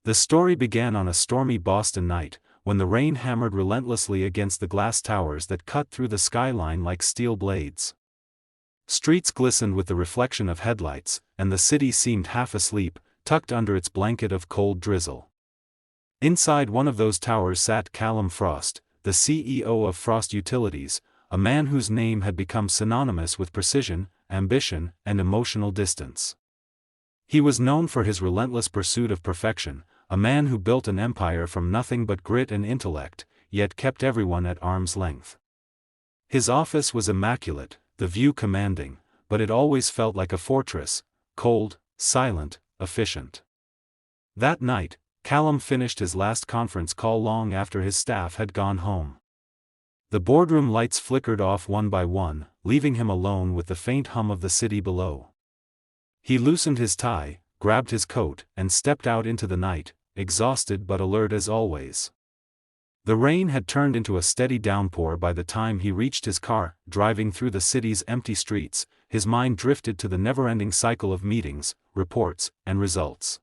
The story began on a stormy Boston night, when the rain hammered relentlessly against the glass towers that cut through the skyline like steel blades. Streets glistened with the reflection of headlights, and the city seemed half asleep, tucked under its blanket of cold drizzle. Inside one of those towers sat Callum Frost, the CEO of Frost Utilities, a man whose name had become synonymous with precision, ambition, and emotional distance. He was known for his relentless pursuit of perfection, a man who built an empire from nothing but grit and intellect, yet kept everyone at arm's length. His office was immaculate, the view commanding, but it always felt like a fortress, cold, silent, efficient. That night, Callum finished his last conference call long after his staff had gone home. The boardroom lights flickered off one by one, leaving him alone with the faint hum of the city below. He loosened his tie, grabbed his coat, and stepped out into the night, exhausted but alert as always. The rain had turned into a steady downpour by the time he reached his car. Driving through the city's empty streets, his mind drifted to the never-ending cycle of meetings, reports, and results.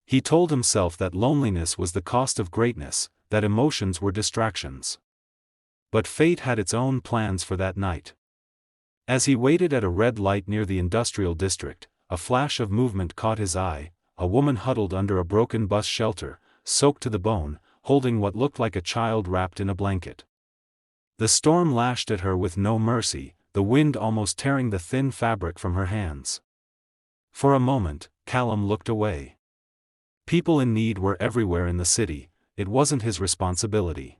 He told himself that loneliness was the cost of greatness, that emotions were distractions. But fate had its own plans for that night. As he waited at a red light near the industrial district, a flash of movement caught his eye. A woman huddled under a broken bus shelter, soaked to the bone, holding what looked like a child wrapped in a blanket. The storm lashed at her with no mercy, the wind almost tearing the thin fabric from her hands. For a moment, Callum looked away. People in need were everywhere in the city, it wasn't his responsibility.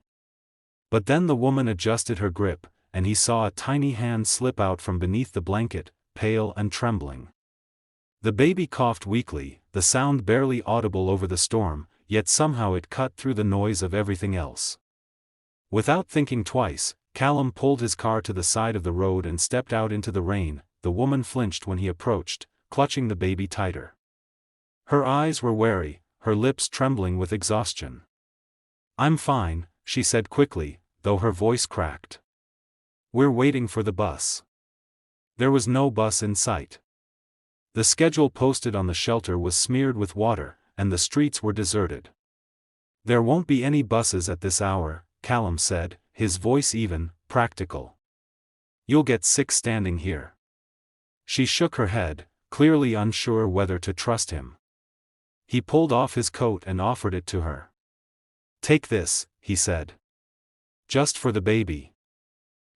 But then the woman adjusted her grip, and he saw a tiny hand slip out from beneath the blanket, pale and trembling. The baby coughed weakly, the sound barely audible over the storm, yet somehow it cut through the noise of everything else. Without thinking twice, Callum pulled his car to the side of the road and stepped out into the rain. The woman flinched when he approached, clutching the baby tighter. Her eyes were wary, her lips trembling with exhaustion. "I'm fine," she said quickly, though her voice cracked. "We're waiting for the bus." There was no bus in sight. The schedule posted on the shelter was smeared with water, and the streets were deserted. "There won't be any buses at this hour," Callum said, his voice even, practical. "You'll get sick standing here." She shook her head, clearly unsure whether to trust him. He pulled off his coat and offered it to her. "Take this," he said. "Just for the baby."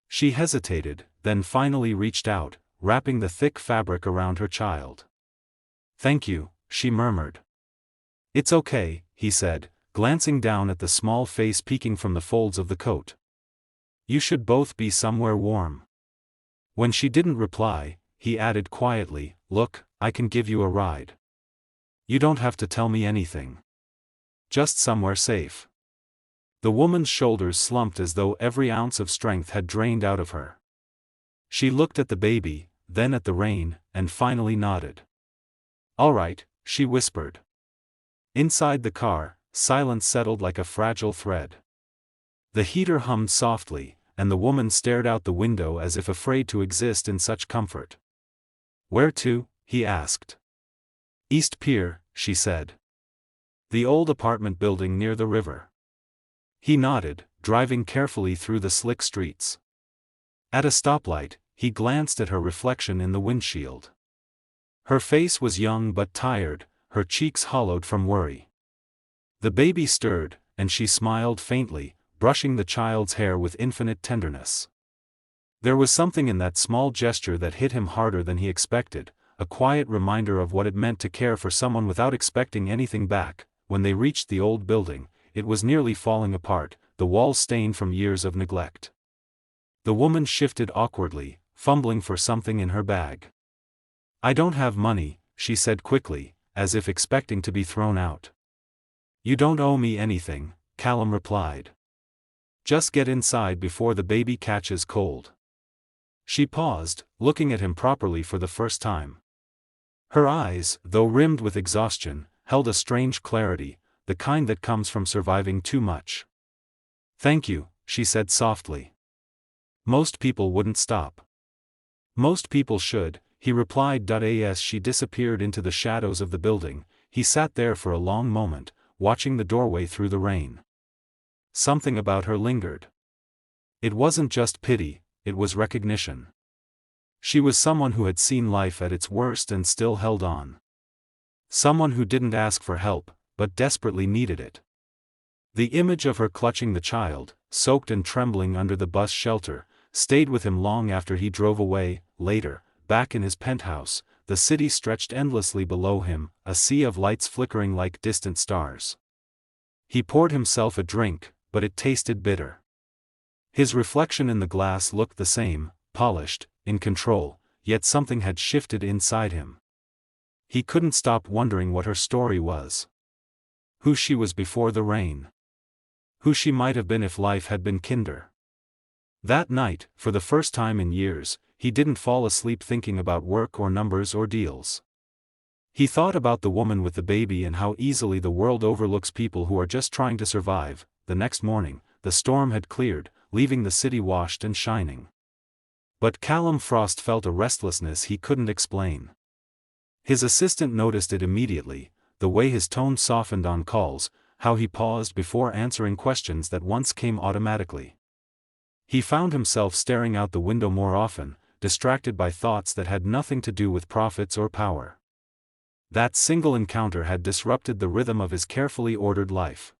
She hesitated, then finally reached out, wrapping the thick fabric around her child. "Thank you," she murmured. "It's okay," he said, glancing down at the small face peeking from the folds of the coat. "You should both be somewhere warm." When she didn't reply, he added quietly, "Look, I can give you a ride. You don't have to tell me anything. Just somewhere safe." The woman's shoulders slumped as though every ounce of strength had drained out of her. She looked at the baby, then at the rain, and finally nodded. "All right," she whispered. Inside the car, silence settled like a fragile thread. The heater hummed softly, and the woman stared out the window as if afraid to exist in such comfort. "Where to?" he asked. "East Pier," she said. "The old apartment building near the river." He nodded, driving carefully through the slick streets. At a stoplight, he glanced at her reflection in the windshield. Her face was young but tired, her cheeks hollowed from worry. The baby stirred, and she smiled faintly, brushing the child's hair with infinite tenderness. There was something in that small gesture that hit him harder than he expected, a quiet reminder of what it meant to care for someone without expecting anything back. When they reached the old building, it was nearly falling apart, the walls stained from years of neglect. The woman shifted awkwardly, fumbling for something in her bag. "I don't have money," she said quickly, as if expecting to be thrown out. "You don't owe me anything," Callum replied. "Just get inside before the baby catches cold." She paused, looking at him properly for the first time. Her eyes, though rimmed with exhaustion, held a strange clarity, the kind that comes from surviving too much. "Thank you," she said softly. "Most people wouldn't stop." "Most people should," he replied. As she disappeared into the shadows of the building, he sat there for a long moment, watching the doorway through the rain. Something about her lingered. It wasn't just pity, it was recognition. She was someone who had seen life at its worst and still held on. Someone who didn't ask for help, but desperately needed it. The image of her clutching the child, soaked and trembling under the bus shelter, stayed with him long after he drove away. Later, back in his penthouse, the city stretched endlessly below him, a sea of lights flickering like distant stars. He poured himself a drink, but it tasted bitter. His reflection in the glass looked the same, polished, in control, yet something had shifted inside him. He couldn't stop wondering what her story was. Who she was before the rain. Who she might have been if life had been kinder. That night, for the first time in years, he didn't fall asleep thinking about work or numbers or deals. He thought about the woman with the baby and how easily the world overlooks people who are just trying to survive. The next morning, the storm had cleared, leaving the city washed and shining. But Callum Frost felt a restlessness he couldn't explain. His assistant noticed it immediately, the way his tone softened on calls, how he paused before answering questions that once came automatically. He found himself staring out the window more often, distracted by thoughts that had nothing to do with profits or power. That single encounter had disrupted the rhythm of his carefully ordered life.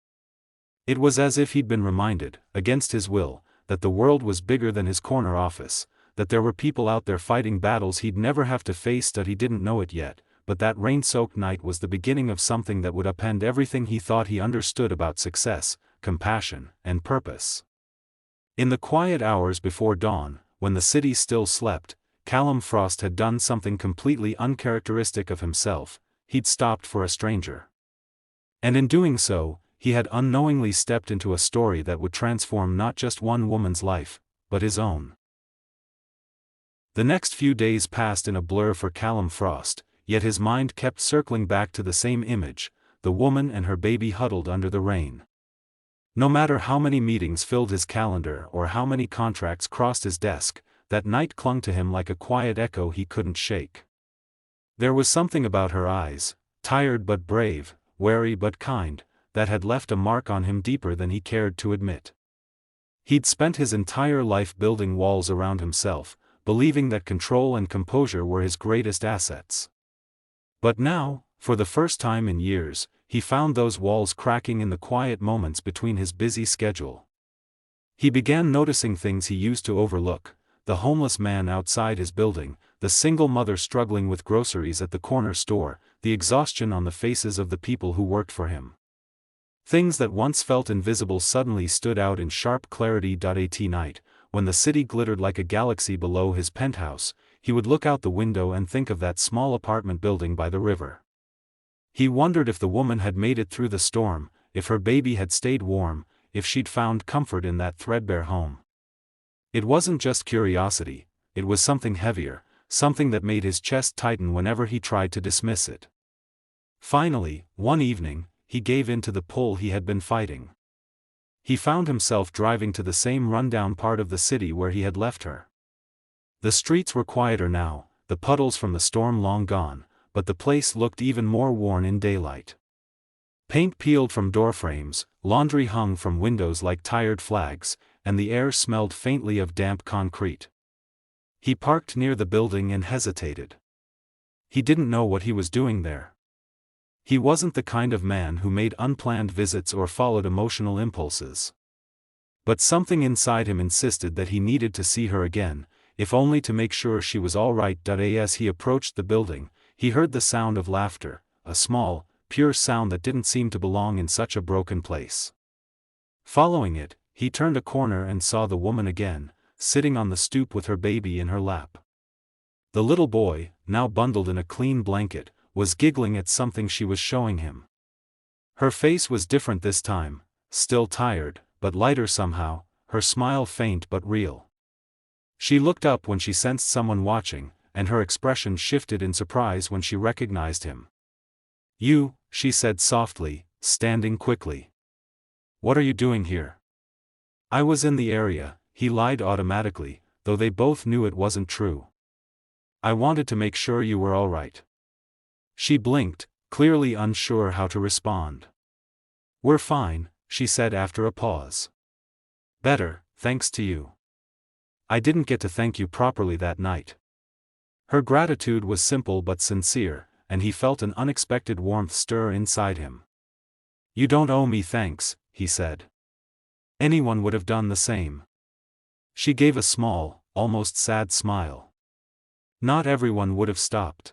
It was as if he'd been reminded, against his will, that the world was bigger than his corner office, that there were people out there fighting battles he'd never have to face, that he didn't know it yet, but that rain-soaked night was the beginning of something that would upend everything he thought he understood about success, compassion, and purpose. In the quiet hours before dawn, when the city still slept, Callum Frost had done something completely uncharacteristic of himself. He'd stopped for a stranger. And in doing so, he had unknowingly stepped into a story that would transform not just one woman's life, but his own. The next few days passed in a blur for Callum Frost, yet his mind kept circling back to the same image, the woman and her baby huddled under the rain. No matter how many meetings filled his calendar or how many contracts crossed his desk, that night clung to him like a quiet echo he couldn't shake. There was something about her eyes, tired but brave, wary but kind, that had left a mark on him deeper than he cared to admit. He'd spent his entire life building walls around himself, believing that control and composure were his greatest assets. But now, for the first time in years, he found those walls cracking in the quiet moments between his busy schedule. He began noticing things he used to overlook: the homeless man outside his building, the single mother struggling with groceries at the corner store, the exhaustion on the faces of the people who worked for him. Things that once felt invisible suddenly stood out in sharp clarity. At night, when the city glittered like a galaxy below his penthouse, he would look out the window and think of that small apartment building by the river. He wondered if the woman had made it through the storm, if her baby had stayed warm, if she'd found comfort in that threadbare home. It wasn't just curiosity, it was something heavier, something that made his chest tighten whenever he tried to dismiss it. Finally, one evening, he gave in to the pull he had been fighting. He found himself driving to the same rundown part of the city where he had left her. The streets were quieter now, the puddles from the storm long gone, but the place looked even more worn in daylight. Paint peeled from doorframes, laundry hung from windows like tired flags, and the air smelled faintly of damp concrete. He parked near the building and hesitated. He didn't know what he was doing there. He wasn't the kind of man who made unplanned visits or followed emotional impulses. But something inside him insisted that he needed to see her again, if only to make sure she was all right. As he approached the building, he heard the sound of laughter, a small, pure sound that didn't seem to belong in such a broken place. Following it, he turned a corner and saw the woman again, sitting on the stoop with her baby in her lap. The little boy, now bundled in a clean blanket, was giggling at something she was showing him. Her face was different this time, still tired, but lighter somehow, her smile faint but real. She looked up when she sensed someone watching, and her expression shifted in surprise when she recognized him. "You," she said softly, standing quickly. "What are you doing here?" "I was in the area," he lied automatically, though they both knew it wasn't true. "I wanted to make sure you were all right." She blinked, clearly unsure how to respond. We're fine, she said after a pause. Better, thanks to you. I didn't get to thank you properly that night. Her gratitude was simple but sincere, and he felt an unexpected warmth stir inside him. You don't owe me thanks, he said. Anyone would have done the same. She gave a small, almost sad smile. Not everyone would have stopped.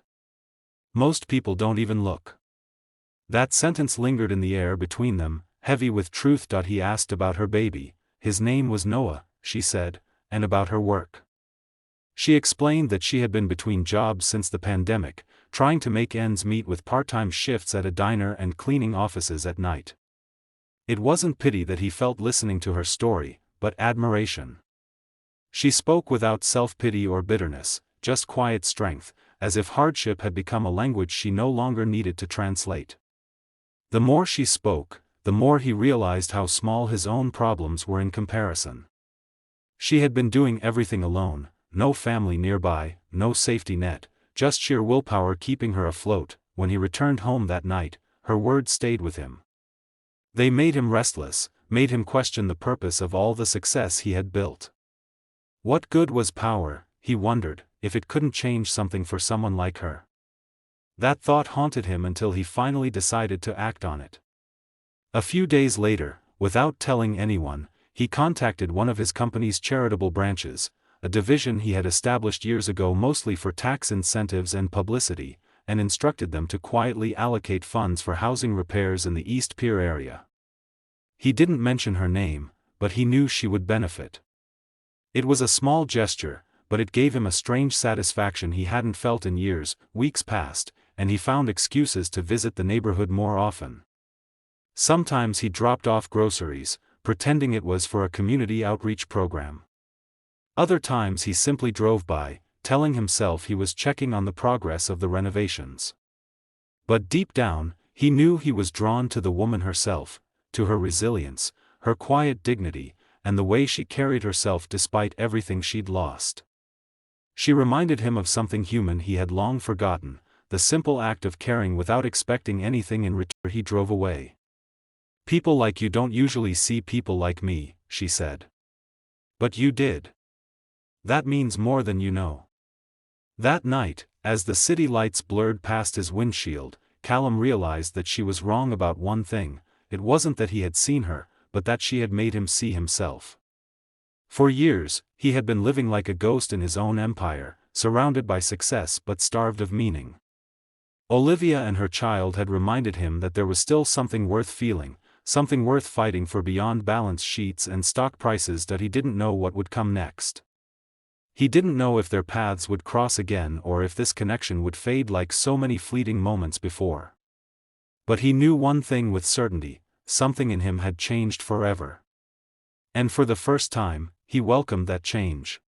Most people don't even look. That sentence lingered in the air between them, heavy with truth. He asked about her baby. His name was Noah, she said, and about her work. She explained that she had been between jobs since the pandemic, trying to make ends meet with part-time shifts at a diner and cleaning offices at night. It wasn't pity that he felt listening to her story, but admiration. She spoke without self-pity or bitterness, just quiet strength, as if hardship had become a language she no longer needed to translate. The more she spoke, the more he realized how small his own problems were in comparison. She had been doing everything alone, no family nearby, no safety net, just sheer willpower keeping her afloat. When he returned home that night, her words stayed with him. They made him restless, made him question the purpose of all the success he had built. What good was power, he wondered, if it couldn't change something for someone like her? That thought haunted him until he finally decided to act on it. A few days later, without telling anyone, he contacted one of his company's charitable branches, a division he had established years ago mostly for tax incentives and publicity, and instructed them to quietly allocate funds for housing repairs in the East Pier area. He didn't mention her name, but he knew she would benefit. It was a small gesture, but it gave him a strange satisfaction he hadn't felt in years. Weeks passed, and he found excuses to visit the neighborhood more often. Sometimes he dropped off groceries, pretending it was for a community outreach program. Other times he simply drove by, telling himself he was checking on the progress of the renovations. But deep down, he knew he was drawn to the woman herself, to her resilience, her quiet dignity, and the way she carried herself despite everything she'd lost. She reminded him of something human he had long forgotten, the simple act of caring without expecting anything in return. He drove away. People like you don't usually see people like me, she said. But you did. That means more than you know. That night, as the city lights blurred past his windshield, Callum realized that she was wrong about one thing. It wasn't that he had seen her, but that she had made him see himself. For years, he had been living like a ghost in his own empire, surrounded by success but starved of meaning. Olivia and her child had reminded him that there was still something worth feeling, something worth fighting for beyond balance sheets and stock prices. That he didn't know what would come next. He didn't know if their paths would cross again or if this connection would fade like so many fleeting moments before. But he knew one thing with certainty: something in him had changed forever. And for the first time, he welcomed that change.